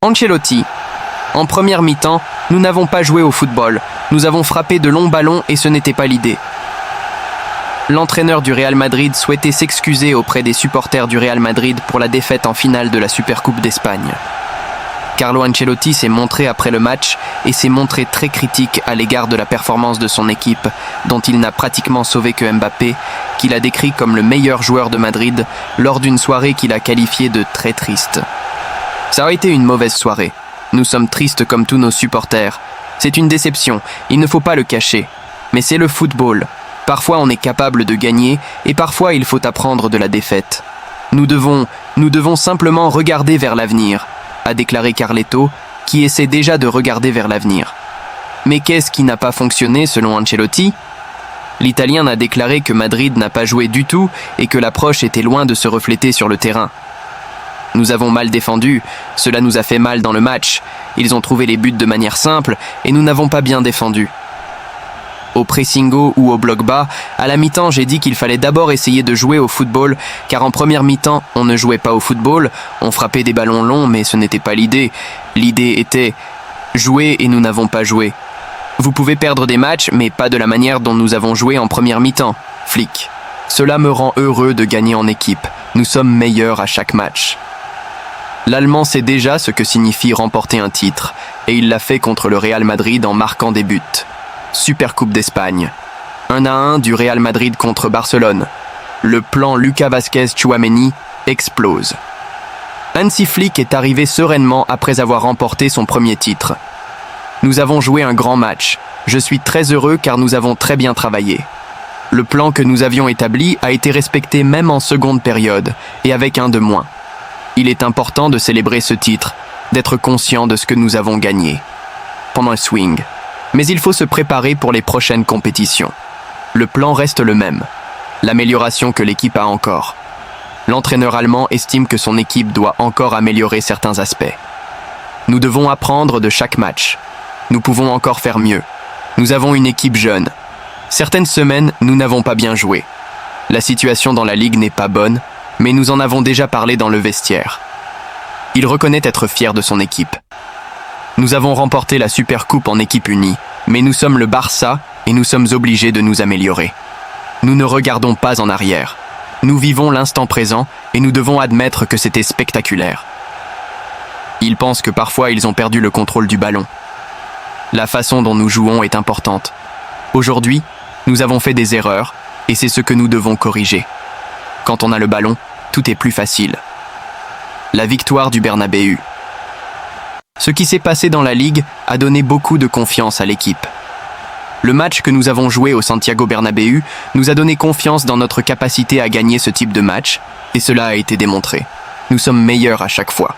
Ancelotti. En première mi-temps, nous n'avons pas joué au football. Nous avons frappé de longs ballons et ce n'était pas l'idée. L'entraîneur du Real Madrid souhaitait s'excuser auprès des supporters du Real Madrid pour la défaite en finale de la Supercoupe d'Espagne. Carlo Ancelotti s'est montré après le match et s'est montré très critique à l'égard de la performance de son équipe, dont il n'a pratiquement sauvé que Mbappé, qu'il a décrit comme le meilleur joueur de Madrid lors d'une soirée qu'il a qualifiée de très triste. Ça a été une mauvaise soirée. Nous sommes tristes comme tous nos supporters. C'est une déception, il ne faut pas le cacher. Mais c'est le football. Parfois on est capable de gagner et parfois il faut apprendre de la défaite. Nous devons simplement regarder vers l'avenir, a déclaré Carletto, qui essaie déjà de regarder vers l'avenir. Mais qu'est-ce qui n'a pas fonctionné selon Ancelotti ? L'Italien a déclaré que Madrid n'a pas joué du tout et que l'approche était loin de se refléter sur le terrain. Nous avons mal défendu, cela nous a fait mal dans le match. Ils ont trouvé les buts de manière simple et nous n'avons pas bien défendu. Au pressing haut ou au bloc bas, à la mi-temps, j'ai dit qu'il fallait d'abord essayer de jouer au football, car en première mi-temps, on ne jouait pas au football, on frappait des ballons longs, mais ce n'était pas l'idée. L'idée était jouer et nous n'avons pas joué. Vous pouvez perdre des matchs, mais pas de la manière dont nous avons joué en première mi-temps. Flick. Cela me rend heureux de gagner en équipe. Nous sommes meilleurs à chaque match. L'Allemand sait déjà ce que signifie remporter un titre, et il l'a fait contre le Real Madrid en marquant des buts. Supercoupe d'Espagne. 1-1 du Real Madrid contre Barcelone. Le plan Lucas Vázquez-Tchouaméni explose. Hansi Flick est arrivé sereinement après avoir remporté son premier titre. Nous avons joué un grand match. Je suis très heureux car nous avons très bien travaillé. Le plan que nous avions établi a été respecté même en seconde période, et avec un de moins. Il est important de célébrer ce titre, d'être conscient de ce que nous avons gagné. Pendant le swing. Mais il faut se préparer pour les prochaines compétitions. Le plan reste le même. L'amélioration que l'équipe a encore. L'entraîneur allemand estime que son équipe doit encore améliorer certains aspects. Nous devons apprendre de chaque match. Nous pouvons encore faire mieux. Nous avons une équipe jeune. Certaines semaines, nous n'avons pas bien joué. La situation dans la ligue n'est pas bonne, mais nous en avons déjà parlé dans le vestiaire. Il reconnaît être fier de son équipe. Nous avons remporté la Supercoupe en équipe unie, mais nous sommes le Barça et nous sommes obligés de nous améliorer. Nous ne regardons pas en arrière. Nous vivons l'instant présent et nous devons admettre que c'était spectaculaire. Ils pensent que parfois ils ont perdu le contrôle du ballon. La façon dont nous jouons est importante. Aujourd'hui, nous avons fait des erreurs et c'est ce que nous devons corriger. Quand on a le ballon, tout est plus facile. La victoire du Bernabéu. Ce qui s'est passé dans la Ligue a donné beaucoup de confiance à l'équipe. Le match que nous avons joué au Santiago Bernabéu nous a donné confiance dans notre capacité à gagner ce type de match, et cela a été démontré. Nous sommes meilleurs à chaque fois.